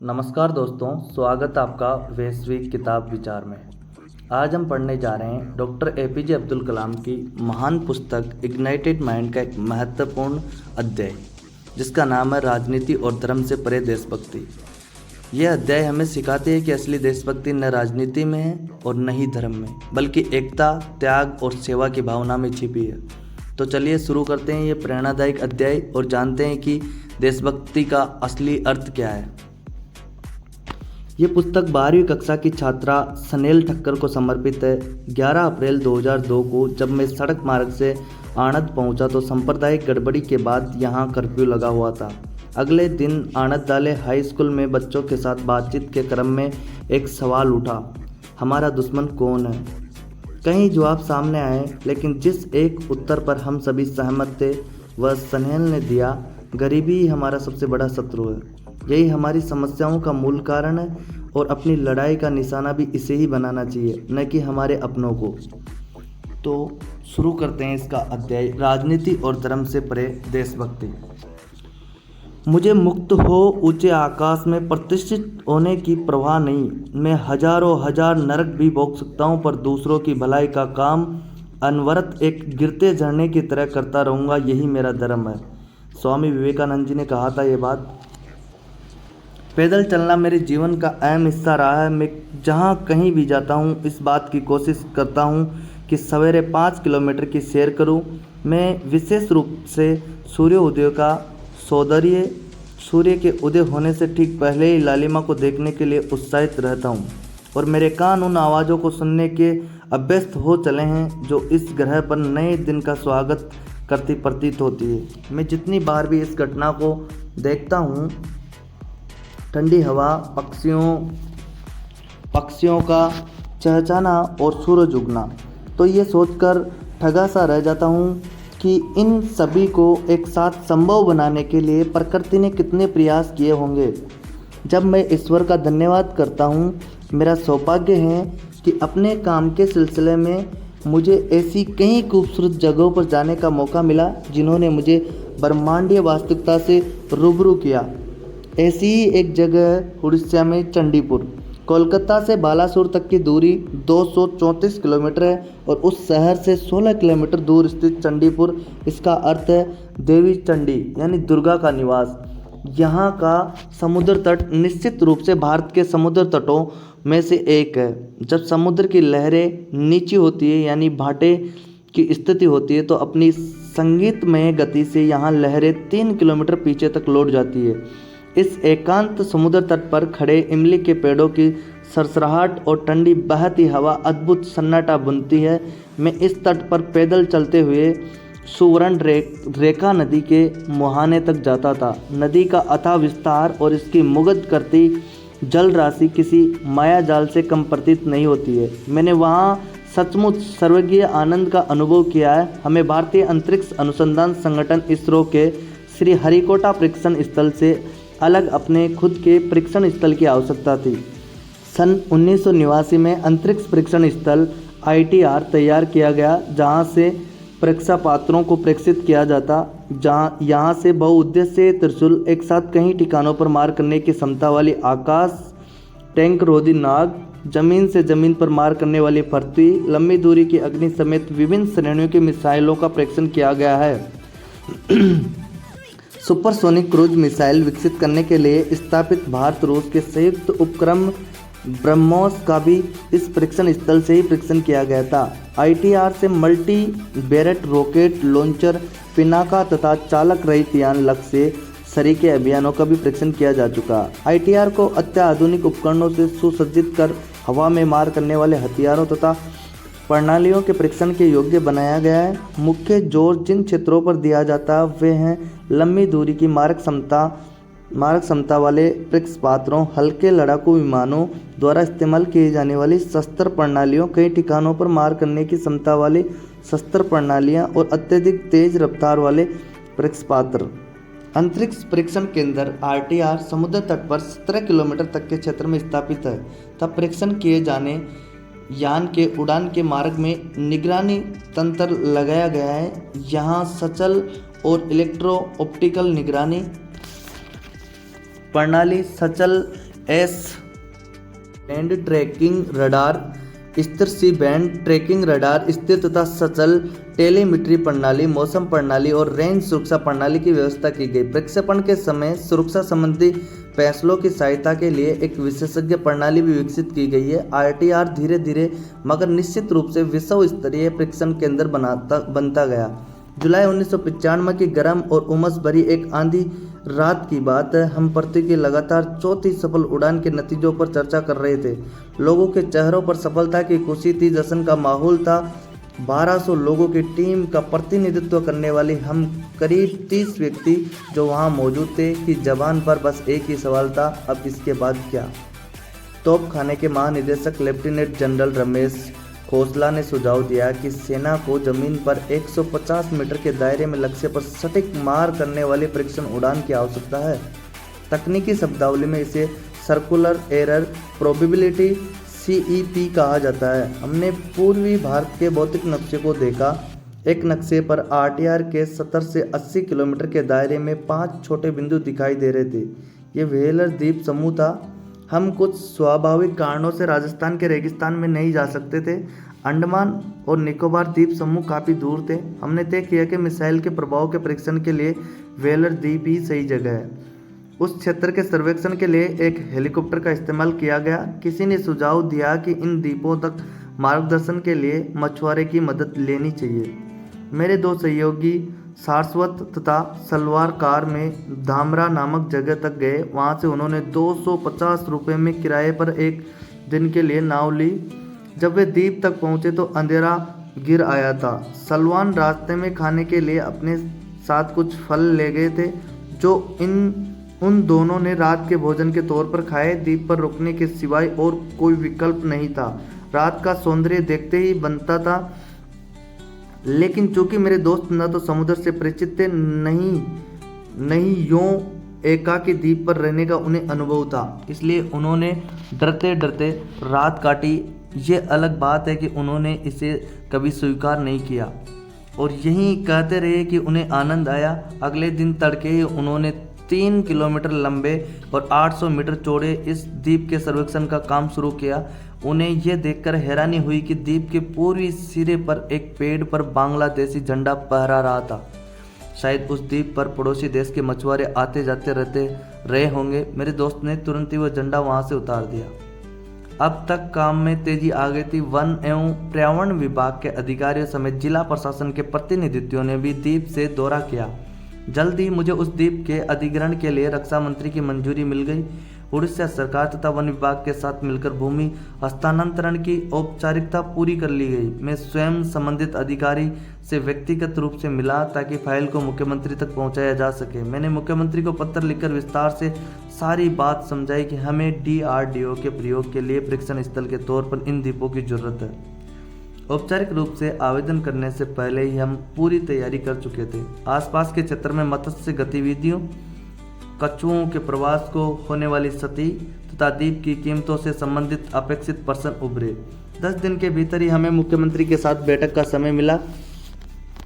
नमस्कार दोस्तों, स्वागत है आपका वैश्विक किताब विचार में। आज हम पढ़ने जा रहे हैं डॉक्टर एपीजे अब्दुल कलाम की महान पुस्तक इग्नाइटेड माइंड का एक महत्वपूर्ण अध्याय, जिसका नाम है राजनीति और धर्म से परे देशभक्ति। यह अध्याय हमें सिखाते हैं कि असली देशभक्ति न राजनीति में है और न ही धर्म में, बल्कि एकता, त्याग और सेवा की भावना में छिपी है। तो चलिए शुरू करते हैं ये प्रेरणादायक अध्याय और जानते हैं कि देशभक्ति का असली अर्थ क्या है। ये पुस्तक 12वीं कक्षा की छात्रा सनेल ठक्कर को समर्पित है। 11 अप्रैल 2002 को जब मैं सड़क मार्ग से आणंद पहुंचा तो सांप्रदायिक गड़बड़ी के बाद यहां कर्फ्यू लगा हुआ था। अगले दिन आणंद हाई स्कूल में बच्चों के साथ बातचीत के क्रम में एक सवाल उठा, हमारा दुश्मन कौन है? कई जवाब सामने आए, लेकिन जिस एक उत्तर पर हम सभी सहमत थे वह सनेल ने दिया, गरीबी ही हमारा सबसे बड़ा शत्रु है। यही हमारी समस्याओं का मूल कारण है और अपनी लड़ाई का निशाना भी इसे ही बनाना चाहिए, न कि हमारे अपनों को। तो शुरू करते हैं इसका अध्याय, राजनीति और धर्म से परे देशभक्ति। मुझे मुक्त हो ऊंचे आकाश में प्रतिष्ठित होने की परवाह नहीं। मैं हजारों हजार नरक भी भोग सकता हूँ, पर दूसरों की भलाई का काम अनवरत एक गिरते झरने की तरह करता रहूँगा, यही मेरा धर्म है। स्वामी विवेकानंद जी ने कहा था ये बात। पैदल चलना मेरे जीवन का अहम हिस्सा रहा है। मैं जहाँ कहीं भी जाता हूँ इस बात की कोशिश करता हूँ कि सवेरे 5 किलोमीटर की सैर करूँ। मैं विशेष रूप से सूर्योदय का सौंदर्य, सूर्य के उदय होने से ठीक पहले ही लालिमा को देखने के लिए उत्साहित रहता हूँ, और मेरे कान उन आवाज़ों को सुनने के अभ्यस्त हो चले हैं जो इस ग्रह पर नए दिन का स्वागत करती प्रतीत होती है। मैं जितनी बार भी इस घटना को देखता हूँ, ठंडी हवा, पक्षियों का चहचहाना और सूरज उगना, तो ये सोचकर ठगा सा रह जाता हूँ कि इन सभी को एक साथ संभव बनाने के लिए प्रकृति ने कितने प्रयास किए होंगे। जब मैं ईश्वर का धन्यवाद करता हूँ, मेरा सौभाग्य है कि अपने काम के सिलसिले में मुझे ऐसी कई खूबसूरत जगहों पर जाने का मौका मिला जिन्होंने मुझे ब्रह्मांडीय वास्तविकता से रूबरू किया। ऐसी ही एक जगह है उड़ीसा में चंडीपुर। कोलकाता से बालासुर तक की दूरी 234 किलोमीटर है और उस शहर से 16 किलोमीटर दूर स्थित चंडीपुर, इसका अर्थ है देवी चंडी यानी दुर्गा का निवास। यहाँ का समुद्र तट निश्चित रूप से भारत के समुद्र तटों में से एक है। जब समुद्र की लहरें नीची होती है यानी भाटे की स्थिति होती है, तो अपनी संगीतमय गति से यहाँ लहरें 3 किलोमीटर पीछे तक लौट जाती है। इस एकांत समुद्र तट पर खड़े इमली के पेड़ों की सरसराहट और ठंडी बहती हवा अद्भुत सन्नाटा बुनती है। मैं इस तट पर पैदल चलते हुए सुवर्ण रेखा नदी के मुहाने तक जाता था। नदी का अथाह विस्तार और इसकी मुग्ध करती जल राशि किसी माया जाल से कम प्रतीत नहीं होती है। मैंने वहाँ सचमुच स्वर्गीय आनंद का अनुभव किया है। हमें भारतीय अंतरिक्ष अनुसंधान संगठन इसरो के श्री हरिकोटा परीक्षण स्थल से अलग अपने खुद के परीक्षण स्थल की आवश्यकता थी। सन 1989 में अंतरिक्ष परीक्षण स्थल ITR तैयार किया गया, जहां से परीक्षा पात्रों को प्रेक्षित किया जाता। यहाँ से बहुउद्देश्यीय त्रिशूल एक साथ कई ठिकानों पर मार करने की क्षमता वाली आकाश टैंक रोधी नाग, जमीन से जमीन पर मार करने वाली पृथ्वी, लंबी दूरी की अग्नि समेत विभिन्न श्रेणियों की मिसाइलों का परीक्षण किया गया है। सुपरसोनिक क्रूज मिसाइल विकसित करने के लिए स्थापित भारत रूस के संयुक्त उपक्रम ब्रह्मोस का भी इस परीक्षण स्थल से ही परीक्षण किया गया था। ITR से multi barrel rocket launcher, Pinaka तथा चालक रहित यान लक्ष्य सरीखे अभियानों का भी परीक्षण किया जा चुका। ITR को अत्याधुनिक उपकरणों से सुसज्जित कर हवा में मार करने वाले हथियारों तथा प्रणालियों के परीक्षण के योग्य बनाया गया है। मुख्य जोर जिन क्षेत्रों पर दिया जाता है वे हैं लंबी दूरी की मारक क्षमता वाले प्रक्षेपास्त्रों, हल्के लड़ाकू विमानों द्वारा इस्तेमाल किए जाने वाली शस्त्र प्रणालियों, कई ठिकानों पर मार करने की क्षमता वाली शस्त्र प्रणालियां और अत्यधिक तेज रफ्तार वाले प्रक्षेपास्त्र। अंतरिक्ष परीक्षण केंद्र ITR समुद्र तट पर 17 किलोमीटर तक के क्षेत्र में स्थापित है। तब परीक्षण किए जाने यान के उड़ान के मार्ग में निगरानी तंत्र लगाया गया है। यहाँ सचल और इलेक्ट्रो ऑप्टिकल निगरानी प्रणाली, सचल एस बैंड ट्रैकिंग रडार, स्थिर सी बैंड ट्रैकिंग रडार, स्थिर तथा सचल टेलीमेट्री प्रणाली, मौसम प्रणाली और रेंज सुरक्षा प्रणाली की व्यवस्था की गई। प्रक्षेपण के समय सुरक्षा संबंधी फैसलों की सहायता के लिए एक विशेषज्ञ प्रणाली भी विकसित की गई है। आरटीआर धीरे धीरे मगर निश्चित रूप से विश्व स्तरीय परीक्षण केंद्र बनता गया। जुलाई 1995 की गर्म और उमस भरी एक आंधी रात की बात है। हम पृथ्वी की लगातार चौथी सफल उड़ान के नतीजों पर चर्चा कर रहे थे। लोगों के चेहरों पर सफलता की खुशी थी, जश्न का माहौल था। 1200 लोगों की टीम का प्रतिनिधित्व करने वाली हम करीब 30 व्यक्ति जो वहां मौजूद थे कि जबान पर बस एक ही सवाल था, अब इसके बाद क्या। तोपखाने के महानिदेशक लेफ्टिनेंट जनरल रमेश खोसला ने सुझाव दिया कि सेना को जमीन पर 150 मीटर के दायरे में लक्ष्य पर सटीक मार करने वाली परीक्षण उड़ान की आवश्यकता है। तकनीकी शब्दावली में इसे सर्कुलर एरर प्रोबेबिलिटी CEP कहा जाता है। हमने पूर्वी भारत के भौतिक नक्शे को देखा। एक नक्शे पर आरटीआर के 70 से 80 किलोमीटर के दायरे में 5 छोटे बिंदु दिखाई दे रहे थे। ये व्हेलर द्वीप समूह था। हम कुछ स्वाभाविक कारणों से राजस्थान के रेगिस्तान में नहीं जा सकते थे। अंडमान और निकोबार द्वीप समूह काफ़ी दूर थे। हमने तय किया कि मिसाइल के प्रभाव के परीक्षण के लिए व्हेलर द्वीप ही सही जगह है। उस क्षेत्र के सर्वेक्षण के लिए एक हेलीकॉप्टर का इस्तेमाल किया गया। किसी ने सुझाव दिया कि इन द्वीपों तक मार्गदर्शन के लिए मछुआरे की मदद लेनी चाहिए। मेरे दो सहयोगी सारस्वत तथा सलवार कार में धामरा नामक जगह तक गए। वहाँ से उन्होंने 250 रुपये में किराए पर एक दिन के लिए नाव ली। जब वे द्वीप तक पहुँचे तो अंधेरा गिर आया था। सलवान रास्ते में खाने के लिए अपने साथ कुछ फल ले गए थे जो उन दोनों ने रात के भोजन के तौर पर खाए। द्वीप पर रुकने के सिवाय और कोई विकल्प नहीं था। रात का सौंदर्य देखते ही बनता था, लेकिन चूंकि मेरे दोस्त न तो समुद्र से परिचित थे नहीं यूं एकाकी द्वीप पर रहने का उन्हें अनुभव था, इसलिए उन्होंने डरते डरते रात काटी। ये अलग बात है कि उन्होंने इसे कभी स्वीकार नहीं किया और यही कहते रहे कि उन्हें आनंद आया। अगले दिन तड़के ही उन्होंने 3 किलोमीटर लंबे और 800 मीटर चौड़े इस द्वीप के सर्वेक्षण का काम शुरू किया। उन्हें यह देखकर हैरानी हुई कि द्वीप के पूर्वी सिरे पर एक पेड़ पर बांग्लादेशी झंडा फहरा रहा था। शायद उस द्वीप पर पड़ोसी देश के मछुआरे आते जाते रहते रहे होंगे। मेरे दोस्त ने तुरंत ही वह झंडा वहां से उतार दिया। अब तक काम में तेजी आ गई थी। वन एवं पर्यावरण विभाग के अधिकारियों समेत जिला प्रशासन के प्रतिनिधित्वों ने भी द्वीप से दौरा किया। जल्द ही मुझे उस द्वीप के अधिग्रहण के लिए रक्षा मंत्री की मंजूरी मिल गई। उड़ीसा सरकार तथा वन विभाग के साथ मिलकर भूमि हस्तांतरण की औपचारिकता पूरी कर ली गई। मैं स्वयं संबंधित अधिकारी से व्यक्तिगत रूप से मिला ताकि फाइल को मुख्यमंत्री तक पहुंचाया जा सके। मैंने मुख्यमंत्री को पत्र लिखकर विस्तार से सारी बात समझाई कि हमें DRDO के प्रयोग के लिए परीक्षण स्थल के तौर पर इन द्वीपों की जरूरत है। औपचारिक रूप से आवेदन करने से पहले ही हम पूरी तैयारी कर चुके थे। आसपास के क्षेत्र में मत्स्य गतिविधियों, कछुओं के प्रवास को होने वाली क्षति तथा द्वीप की कीमतों से संबंधित अपेक्षित प्रश्न उभरे। 10 दिन के भीतर ही हमें मुख्यमंत्री के साथ बैठक का समय मिला।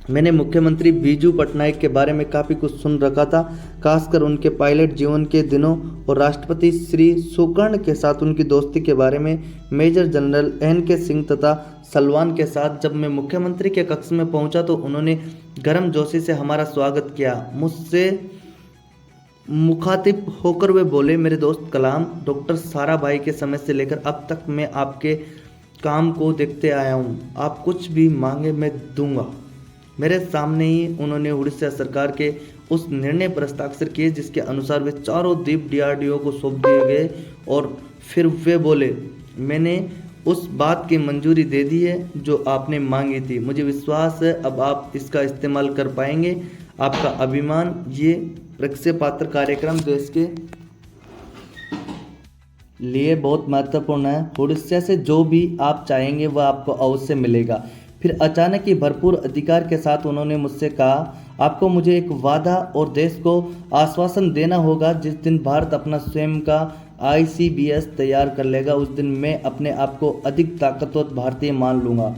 मैंने मुख्यमंत्री बीजू पटनायक के बारे में काफ़ी कुछ सुन रखा था, खासकर उनके पायलट जीवन के दिनों और राष्ट्रपति श्री सुकर्ण के साथ उनकी दोस्ती के बारे में। मेजर जनरल NK सिंह तथा सलवान के साथ जब मैं मुख्यमंत्री के कक्ष में पहुंचा तो उन्होंने गर्मजोशी से हमारा स्वागत किया। मुझसे मुखातिब होकर वे बोले, मेरे दोस्त कलाम, डॉक्टर साराभाई के समय से लेकर अब तक मैं आपके काम को देखते आया हूँ। आप कुछ भी मांगे मैं दूंगा। मेरे सामने ही उन्होंने उड़ीसा सरकार के उस निर्णय पर हस्ताक्षर किए जिसके अनुसार वे चारों द्वीप DRDO को सौंप दिए गए और फिर वे बोले, मैंने उस बात की मंजूरी दे दी है जो आपने मांगी थी। मुझे विश्वास है अब आप इसका इस्तेमाल कर पाएंगे। आपका अभिमान, ये प्रक्षेपात्र कार्यक्रम देश के लिए बहुत महत्वपूर्ण है। उड़ीसा से जो भी आप चाहेंगे वह आपको अवश्य मिलेगा। फिर अचानक ही भरपूर अधिकार के साथ उन्होंने मुझसे कहा, आपको मुझे एक वादा और देश को आश्वासन देना होगा। जिस दिन भारत अपना स्वयं का ICBS तैयार कर लेगा उस दिन मैं अपने आप को अधिक ताकतवर भारतीय मान लूँगा।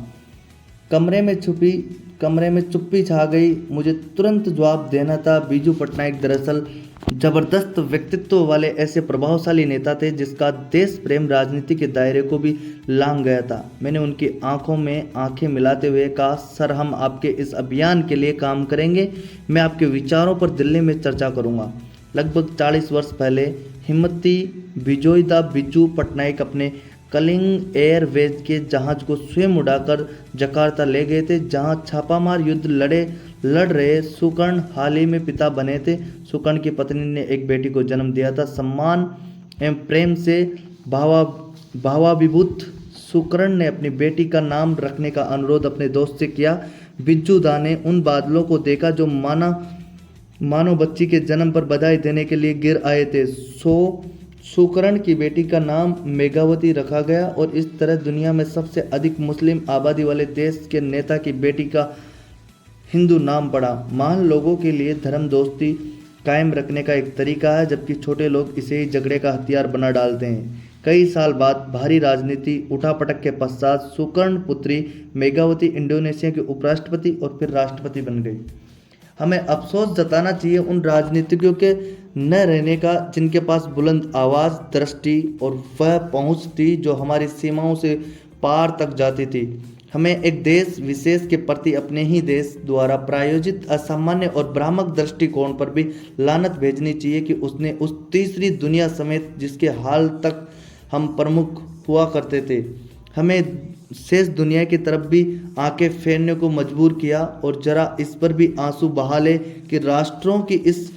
कमरे में चुप्पी छा गई। मुझे तुरंत जवाब देना था। बीजू पटनायक दरअसल जबरदस्त व्यक्तित्व वाले ऐसे प्रभावशाली नेता थे जिसका देश प्रेम राजनीति के दायरे को भी लांघ गया था। मैंने उनकी आंखों में आंखें मिलाते हुए कहा, सर हम आपके इस अभियान के लिए काम करेंगे, मैं आपके विचारों पर दिल्ली में चर्चा करूंगा। लगभग 40 वर्ष पहले हिम्मती बिजोयदा बिजू पटनायक अपने कलिंग एयरवेज के जहाज को स्वयं उड़ाकर जकार्ता ले गए थे, जहां छापामार युद्ध लड़ रहे सुकर्ण हाल ही में पिता बने थे। सुकर्ण की पत्नी ने एक बेटी को जन्म दिया था। सम्मान एवं प्रेम से भावाभिभूत सुकर्ण ने अपनी बेटी का नाम रखने का अनुरोध अपने दोस्त से किया। बिज्जू दा ने उन बादलों को देखा जो मानो बच्ची के जन्म पर बधाई देने के लिए गिर आए थे। सुकर्ण की बेटी का नाम मेघावती रखा गया और इस तरह दुनिया में सबसे अधिक मुस्लिम आबादी वाले देश के नेता की बेटी का हिंदू नाम पड़ा। महान लोगों के लिए धर्म दोस्ती कायम रखने का एक तरीका है, जबकि छोटे लोग इसे ही झगड़े का हथियार बना डालते हैं। कई साल बाद भारी राजनीति उठापटक के पश्चात सुकर्ण पुत्री मेघावती इंडोनेशिया की उपराष्ट्रपति और फिर राष्ट्रपति बन गई। हमें अफसोस जताना चाहिए उन राजनीतिज्ञों के न रहने का जिनके पास बुलंद आवाज़, दृष्टि और वह पहुंच थी जो हमारी सीमाओं से पार तक जाती थी। हमें एक देश विशेष के प्रति अपने ही देश द्वारा प्रायोजित असामान्य और भ्रामक दृष्टिकोण पर भी लानत भेजनी चाहिए कि उसने उस तीसरी दुनिया समेत जिसके हाल तक हम प्रमुख हुआ करते थे, हमें शेष दुनिया की तरफ भी आंखें फेरने को मजबूर किया। और जरा इस पर भी आंसू बहा ले कि राष्ट्रों की इस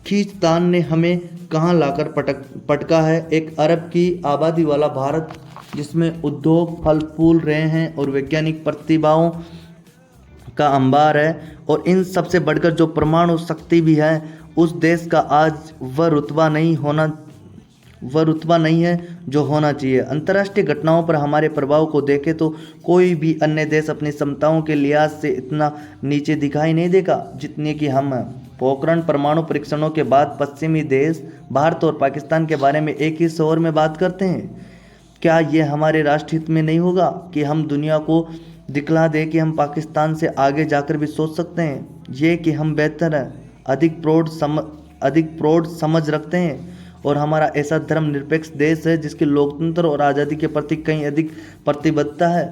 खींचतान ने हमें कहाँ लाकर पटका है। एक अरब की आबादी वाला भारत जिसमें उद्योग फल फूल रहे हैं और वैज्ञानिक प्रतिभाओं का अंबार है, और इन सबसे बढ़कर जो परमाणु शक्ति भी है, उस देश का आज वह रुतबा नहीं है जो होना चाहिए। अंतर्राष्ट्रीय घटनाओं पर हमारे प्रभाव को देखें तो कोई भी अन्य देश अपनी क्षमताओं के लिहाज से इतना नीचे दिखाई नहीं देगा जितने कि हम हैं। पोखरण परमाणु परीक्षणों के बाद पश्चिमी देश भारत और पाकिस्तान के बारे में एक ही शोर में बात करते हैं। क्या ये हमारे राष्ट्र हित में नहीं होगा कि हम दुनिया को दिखला दें कि हम पाकिस्तान से आगे जाकर भी सोच सकते हैं, ये कि हम बेहतर हैं, अधिक प्रौढ़ समझ रखते हैं और हमारा ऐसा धर्मनिरपेक्ष देश है जिसके लोकतंत्र और आज़ादी के प्रति कहीं अधिक प्रतिबद्धता है।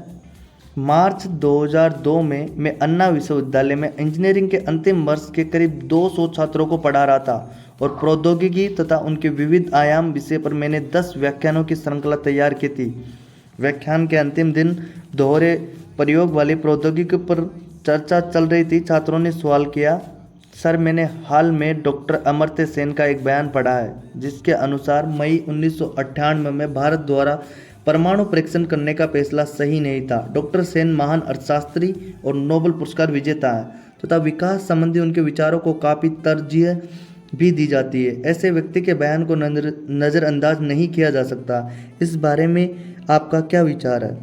मार्च 2002 में मैं अन्ना विश्वविद्यालय में इंजीनियरिंग के अंतिम वर्ष के करीब 200 छात्रों को पढ़ा रहा था और प्रौद्योगिकी तथा उनके विविध आयाम विषय पर मैंने 10 व्याख्यानों की श्रृंखला तैयार की थी। व्याख्यान के अंतिम दिन दोहरे प्रयोग वाली प्रौद्योगिकी पर चर्चा चल रही थी। छात्रों ने सवाल किया, सर मैंने हाल में डॉक्टर अमर्त्य सेन का एक बयान पढ़ा है जिसके अनुसार मई 1998 में भारत द्वारा परमाणु परीक्षण करने का फैसला सही नहीं था। डॉक्टर सेन महान अर्थशास्त्री और नोबेल पुरस्कार विजेता है तथा विकास संबंधी उनके विचारों को काफ़ी तरजीह भी दी जाती है। ऐसे व्यक्ति के बयान को नज़रअंदाज नहीं किया जा सकता। इस बारे में आपका क्या विचार है?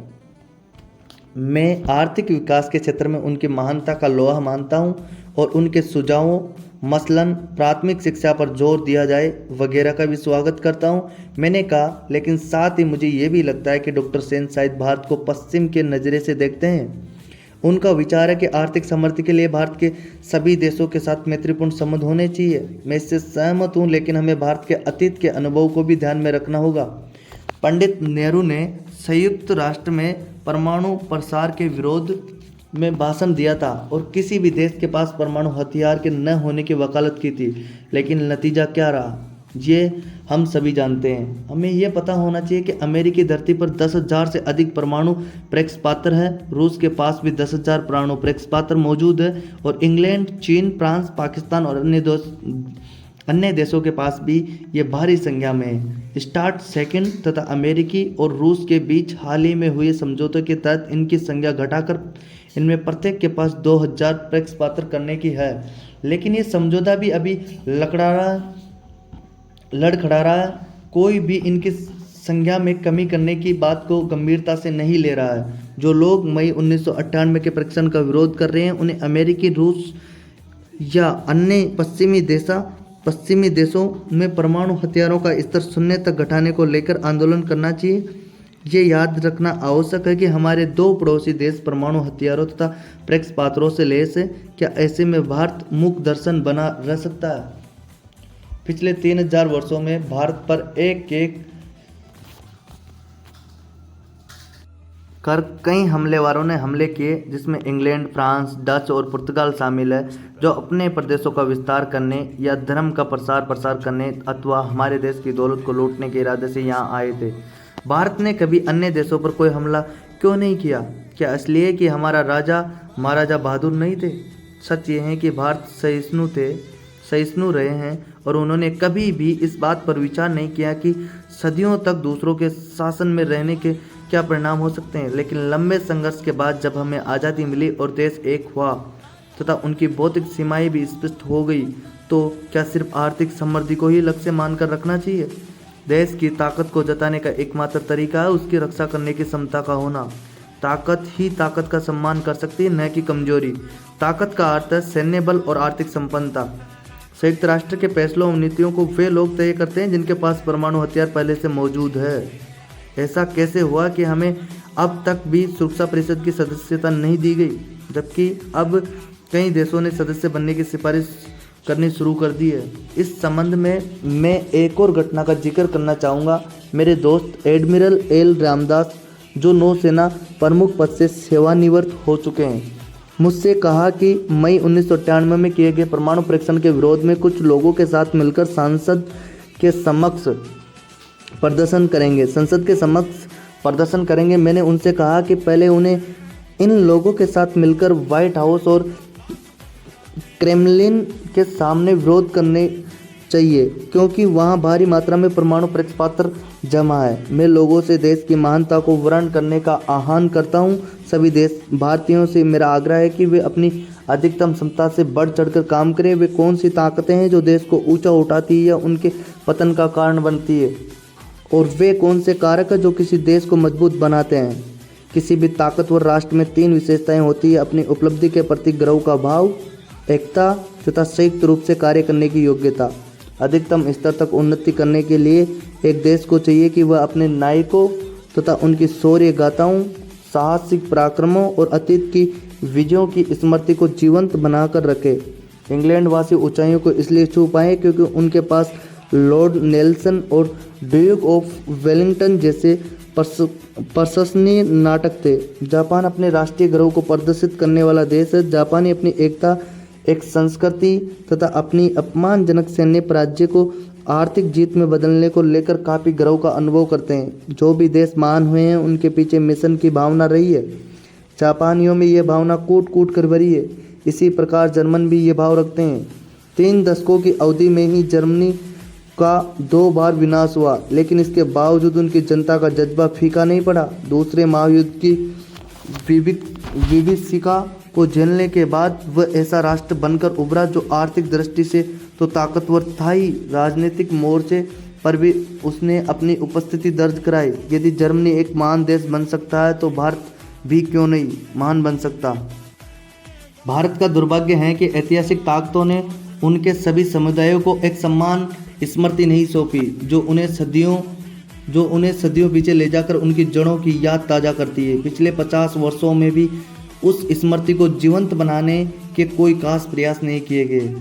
मैं आर्थिक विकास के क्षेत्र में उनकी महानता का लोहा मानता हूं और उनके सुझावों मसलन प्राथमिक शिक्षा पर जोर दिया जाए वगैरह का भी स्वागत करता हूं। मैंने कहा, लेकिन साथ ही मुझे ये भी लगता है कि डॉक्टर सेन शायद भारत को पश्चिम के नज़रे से देखते हैं। उनका विचार है कि आर्थिक समृद्धि के लिए भारत के सभी देशों के साथ मैत्रीपूर्ण संबंध होने चाहिए। मैं इससे सहमत हूँ, लेकिन हमें भारत के अतीत के अनुभव को भी ध्यान में रखना होगा। पंडित नेहरू ने संयुक्त राष्ट्र में परमाणु प्रसार के विरोध में भाषण दिया था और किसी भी देश के पास परमाणु हथियार के न होने की वकालत की थी, लेकिन नतीजा क्या रहा ये हम सभी जानते हैं। हमें यह पता होना चाहिए कि अमेरिकी धरती पर 10,000 से अधिक परमाणु प्रक्षेपास्त्र है। रूस के पास भी 10,000 परमाणु प्रक्षेपास्त्र मौजूद है और इंग्लैंड, चीन, फ्रांस, पाकिस्तान और अन्य देशों के पास भी ये भारी संख्या में है। स्टार्ट सेकंड तथा अमेरिकी और रूस के बीच हाल ही में हुए समझौते के तहत इनकी संख्या घटाकर इनमें प्रत्येक के पास 2,000 प्रक्षेपास्त्र करने की है, लेकिन ये समझौता भी अभी लड़खड़ा रहा है। कोई भी इनकी संख्या में कमी करने की बात को गंभीरता से नहीं ले रहा है। जो लोग मई 1998 के परीक्षण का विरोध कर रहे हैं, उन्हें अमेरिकी, रूस या अन्य पश्चिमी देशों में परमाणु हथियारों का स्तर शून्य तक घटाने को लेकर आंदोलन करना चाहिए। ये याद रखना आवश्यक है कि हमारे 2 पड़ोसी देश परमाणु हथियारों तथा प्रक्षेपास्त्रों से लैस है। क्या ऐसे में भारत मुख दर्शन बना रह सकता है? पिछले 3000 वर्षों में भारत पर एक एक कर कई हमलेवारों ने हमले किए, जिसमें इंग्लैंड, फ्रांस, डच और पुर्तगाल शामिल है, जो अपने प्रदेशों का विस्तार करने या धर्म का प्रसार करने अथवा हमारे देश की दौलत को लूटने के इरादे से यहाँ आए थे। भारत ने कभी अन्य देशों पर कोई हमला क्यों नहीं किया? क्या इसलिए कि हमारा राजा महाराजा बहादुर नहीं थे? सच ये है कि भारत सहिष्णु रहे हैं और उन्होंने कभी भी इस बात पर विचार नहीं किया कि सदियों तक दूसरों के शासन में रहने के क्या परिणाम हो सकते हैं। लेकिन लंबे संघर्ष के बाद जब हमें आज़ादी मिली और देश एक हुआ तथा उनकी भौतिक सीमाएं भी स्पष्ट हो गई, तो क्या सिर्फ आर्थिक समृद्धि को ही लक्ष्य मानकर रखना चाहिए? देश की ताकत को जताने का एकमात्र तरीका है उसकी रक्षा करने की क्षमता का होना। ताकत ही ताकत का सम्मान कर सकती है, न कि कमजोरी। ताकत का अर्थ है सैन्य बल और आर्थिक संपन्नता। संयुक्त राष्ट्र के फैसलों और नीतियों को वे लोग तय करते हैं जिनके पास परमाणु हथियार पहले से मौजूद है। ऐसा कैसे हुआ कि हमें अब तक भी सुरक्षा परिषद की सदस्यता नहीं दी गई, जबकि अब कई देशों ने सदस्य बनने की सिफारिश करनी शुरू कर दी है? इस संबंध में मैं एक और घटना का जिक्र करना चाहूँगा। मेरे दोस्त एडमिरल एल रामदास, जो नौसेना प्रमुख पद से सेवानिवृत्त हो चुके हैं, मुझसे कहा कि मई 1998 में किए गए परमाणु परीक्षण के विरोध में कुछ लोगों के साथ मिलकर संसद के समक्ष प्रदर्शन करेंगे। मैंने उनसे कहा कि पहले उन्हें इन लोगों के साथ मिलकर व्हाइट हाउस और क्रेमलिन के सामने विरोध करने चाहिए, क्योंकि वहां भारी मात्रा में परमाणु परीक्षण पात्र जमा है। मैं लोगों से देश की महानता को वर्ण करने का आह्वान करता हूं। सभी देश भारतीयों से मेरा आग्रह है कि वे अपनी अधिकतम क्षमता से बढ़ चढ़कर काम करें। वे कौन सी ताकतें हैं जो देश को ऊंचा उठाती है या उनके पतन का कारण बनती है, और वे कौन से कारक हैं जो किसी देश को मजबूत बनाते हैं? किसी भी ताकतवर राष्ट्र में 3 विशेषताएं होती है: अपनी उपलब्धि के प्रति गर्व का भाव, एकता तथा संयुक्त रूप से कार्य करने की योग्यता। अधिकतम स्तर तक उन्नति करने के लिए एक देश को चाहिए कि वह अपने नायकों तथा उनकी शौर्य गाथाओं, साहसिक पराक्रमों और अतीत की विजयों की स्मृति को जीवंत बनाकर रखे। इंग्लैंड वासी ऊंचाइयों को इसलिए छू पाए क्योंकि उनके पास लॉर्ड नेल्सन और ड्यूक ऑफ वेलिंगटन जैसे प्रशंसनीय नाटक थे। जापान अपने राष्ट्रीय गर्व को प्रदर्शित करने वाला देश है। जापानी अपनी एकता, एक संस्कृति तथा अपनी अपमानजनक सैन्य पराजय को आर्थिक जीत में बदलने को लेकर काफ़ी गर्व का अनुभव करते हैं। जो भी देश महान हुए हैं उनके पीछे मिशन की भावना रही है। जापानियों में यह भावना कूट कूट कर भरी है। इसी प्रकार जर्मन भी ये भाव रखते हैं। 3 दशकों की अवधि में ही जर्मनी का 2 बार विनाश हुआ, लेकिन इसके बावजूद उनकी जनता का जज्बा फीका नहीं पड़ा। दूसरे महायुद्ध की विभीषिका को झेलने के बाद वह ऐसा राष्ट्र बनकर उभरा जो आर्थिक दृष्टि से तो ताकतवर था ही, राजनीतिक मोर्चे पर भी उसने अपनी उपस्थिति दर्ज कराई। यदि जर्मनी एक महान देश बन सकता है तो भारत भी क्यों नहीं महान बन सकता। भारत का दुर्भाग्य है कि ऐतिहासिक ताकतों ने उनके सभी समुदायों को एक सम्मान स्मृति नहीं सौंपी, जो उन्हें सदियों पीछे ले जाकर उनकी जड़ों की याद ताज़ा करती है। पिछले 50 वर्षों में भी उस स्मृति को जीवंत बनाने के कोई खास प्रयास नहीं किए गए।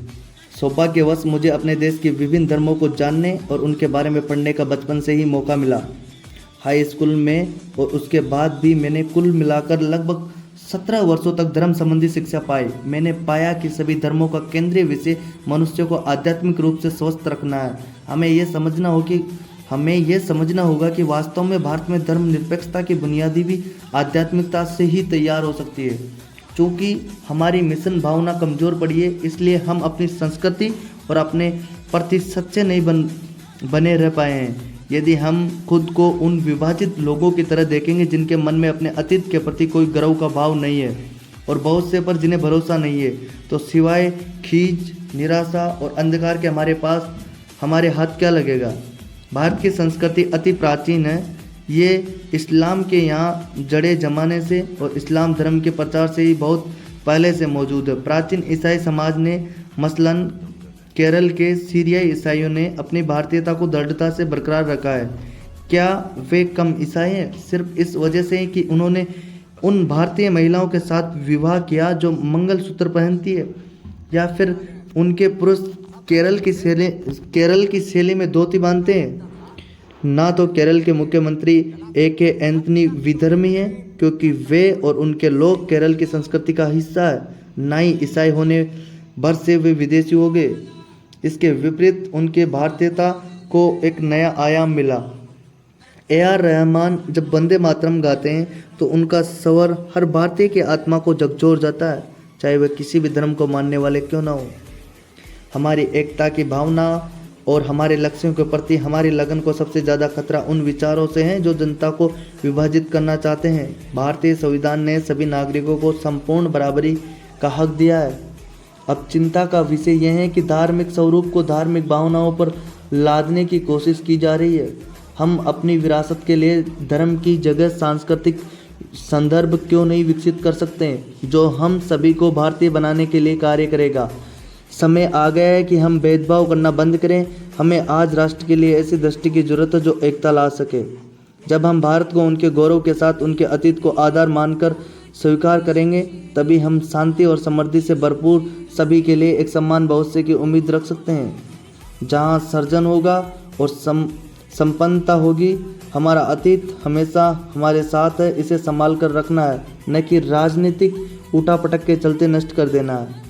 सौभाग्यवश मुझे अपने देश के विभिन्न धर्मों को जानने और उनके बारे में पढ़ने का बचपन से ही मौका मिला। हाई स्कूल में और उसके बाद भी मैंने कुल मिलाकर लगभग 17 वर्षों तक धर्म संबंधी शिक्षा पाई। मैंने पाया कि सभी धर्मों का केंद्रीय विषय मनुष्य को आध्यात्मिक रूप से स्वस्थ रखना है। हमें यह समझना होगा कि वास्तव में भारत में धर्मनिरपेक्षता की बुनियादी भी आध्यात्मिकता से ही तैयार हो सकती है। चूँकि हमारी मिशन भावना कमज़ोर पड़ी है, इसलिए हम अपनी संस्कृति और अपने प्रति सच्चे नहीं बने रह पाए हैं। यदि हम खुद को उन विभाजित लोगों की तरह देखेंगे जिनके मन में अपने अतीत के प्रति कोई गर्व का भाव नहीं है और बहुत से पर जिन्हें भरोसा नहीं है, तो सिवाय खींच, निराशा और अंधकार के हमारे हाथ क्या लगेगा। भारत की संस्कृति अति प्राचीन है। ये इस्लाम के यहाँ जड़े जमाने से और इस्लाम धर्म के प्रचार से ही बहुत पहले से मौजूद है। प्राचीन ईसाई समाज ने मसलन केरल के सीरियाई ईसाइयों ने अपनी भारतीयता को दृढ़ता से बरकरार रखा है। क्या वे कम ईसाई हैं सिर्फ इस वजह से कि उन्होंने उन भारतीय महिलाओं के साथ विवाह किया जो मंगलसूत्र पहनती है, या फिर उनके पुरुष केरल की शैली में धोती बांधते हैं। ना तो केरल के मुख्यमंत्री AK एंथनी विधर्मी हैं, क्योंकि वे और उनके लोग केरल की संस्कृति का हिस्सा है, ना ही ईसाई होने भर से वे विदेशी हो गए। इसके विपरीत उनके भारतीयता को एक नया आयाम मिला। AR रहमान जब वंदे मातरम गाते हैं तो उनका स्वर हर भारतीय की आत्मा को झकझोर जाता है, चाहे वह किसी भी धर्म को मानने वाले क्यों ना हो। हमारी एकता की भावना और हमारे लक्ष्यों के प्रति हमारी लगन को सबसे ज़्यादा खतरा उन विचारों से है जो जनता को विभाजित करना चाहते हैं। भारतीय संविधान ने सभी नागरिकों को संपूर्ण बराबरी का हक दिया है। अब चिंता का विषय यह है कि धार्मिक स्वरूप को धार्मिक भावनाओं पर लादने की कोशिश की जा रही है। हम अपनी विरासत के लिए धर्म की जगह सांस्कृतिक संदर्भ क्यों नहीं विकसित कर सकते हैं, जो हम सभी को भारतीय बनाने के लिए कार्य करेगा। समय आ गया है कि हम भेदभाव करना बंद करें। हमें आज राष्ट्र के लिए ऐसी दृष्टि की जरूरत है जो एकता ला सके। जब हम भारत को उनके गौरव के साथ उनके अतीत को आधार मानकर स्वीकार करेंगे, तभी हम शांति और समृद्धि से भरपूर सभी के लिए एक समान भविष्य की उम्मीद रख सकते हैं। जहां सर्जन होगा और संपन्नता होगी। हमारा अतीत हमेशा हमारे साथ है, इसे संभाल कर रखना है, न कि राजनीतिक उठापटक के चलते नष्ट कर देना है।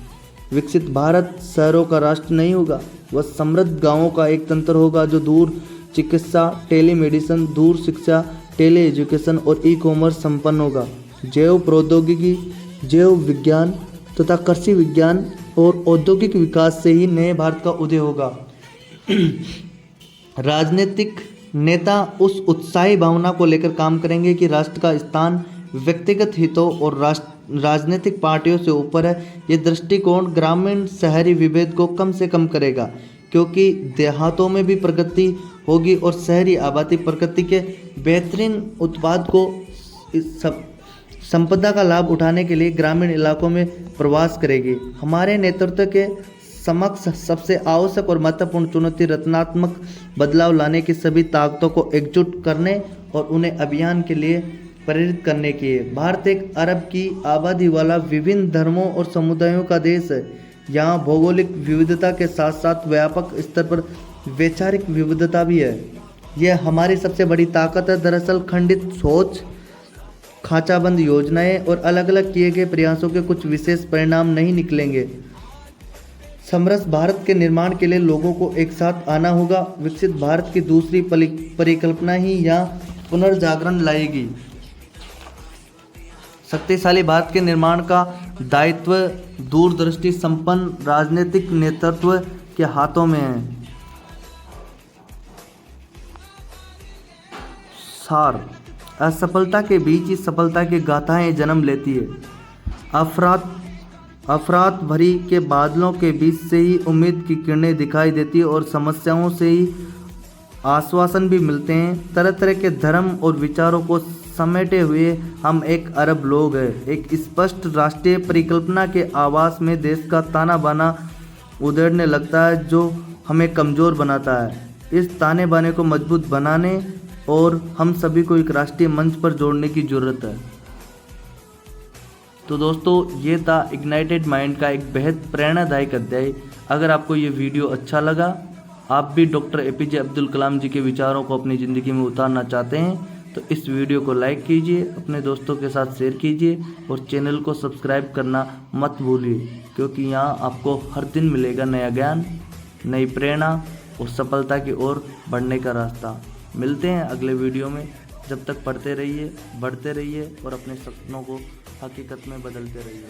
विकसित भारत शहरों का राष्ट्र नहीं होगा, वह समृद्ध गांवों का एक तंत्र होगा जो दूर चिकित्सा, टेलीमेडिसिन, दूर शिक्षा, टेली एजुकेशन और ई-कॉमर्स संपन्न होगा। जैव प्रौद्योगिकी, जैव विज्ञान तथा कृषि विज्ञान और औद्योगिक विकास से ही नए भारत का उदय होगा। राजनीतिक नेता उस उत्साही भावना को लेकर काम करेंगे कि राष्ट्र का स्थान व्यक्तिगत हितों और राजनीतिक पार्टियों से ऊपर है। ये दृष्टिकोण ग्रामीण शहरी विभेद को कम से कम करेगा, क्योंकि देहातों में भी प्रगति होगी और शहरी आबादी प्रकृति के बेहतरीन उत्पाद को संपदा का लाभ उठाने के लिए ग्रामीण इलाकों में प्रवास करेगी। हमारे नेतृत्व के समक्ष सबसे आवश्यक और महत्वपूर्ण चुनौती रचनात्मक बदलाव लाने की सभी ताकतों को एकजुट करने और उन्हें अभियान के लिए प्रेरित करने की है। भारत एक अरब की आबादी वाला विभिन्न धर्मों और समुदायों का देश है। यहाँ भौगोलिक विविधता के साथ साथ व्यापक स्तर पर वैचारिक विविधता भी है। यह हमारी सबसे बड़ी ताकत है। दरअसल खंडित सोच, खांचाबंद योजनाएं और अलग अलग किए गए प्रयासों के कुछ विशेष परिणाम नहीं निकलेंगे। समरस भारत के निर्माण के लिए लोगों को एक साथ आना होगा। विकसित भारत की दूसरी परिकल्पना ही यहाँ पुनर्जागरण लाएगी। शक्तिशाली भारत के निर्माण का दायित्व दूरदृष्टि संपन्न राजनीतिक नेतृत्व के हाथों में है। सार, असफलता के बीच ही सफलता की गाथाएं जन्म लेती है। अफरात भरी के बादलों के बीच से ही उम्मीद की किरणें दिखाई देती है और समस्याओं से ही आश्वासन भी मिलते हैं। तरह तरह के धर्म और विचारों को समेटे हुए हम एक अरब लोग हैं। एक स्पष्ट राष्ट्रीय परिकल्पना के आवास में देश का ताना बाना उधेड़ने लगता है, जो हमें कमज़ोर बनाता है। इस ताने बाने को मजबूत बनाने और हम सभी को एक राष्ट्रीय मंच पर जोड़ने की ज़रूरत है। तो दोस्तों, ये था इग्नाइटेड माइंड का एक बेहद प्रेरणादायक अध्याय। अगर आपको ये वीडियो अच्छा लगा, आप भी डॉक्टर APJ अब्दुल कलाम जी के विचारों को अपनी ज़िंदगी में उतारना चाहते हैं, तो इस वीडियो को लाइक कीजिए, अपने दोस्तों के साथ शेयर कीजिए और चैनल को सब्सक्राइब करना मत भूलिए, क्योंकि यहाँ आपको हर दिन मिलेगा नया ज्ञान, नई प्रेरणा और सफलता की ओर बढ़ने का रास्ता। मिलते हैं अगले वीडियो में। जब तक पढ़ते रहिए, बढ़ते रहिए और अपने सपनों को हकीकत में बदलते रहिए।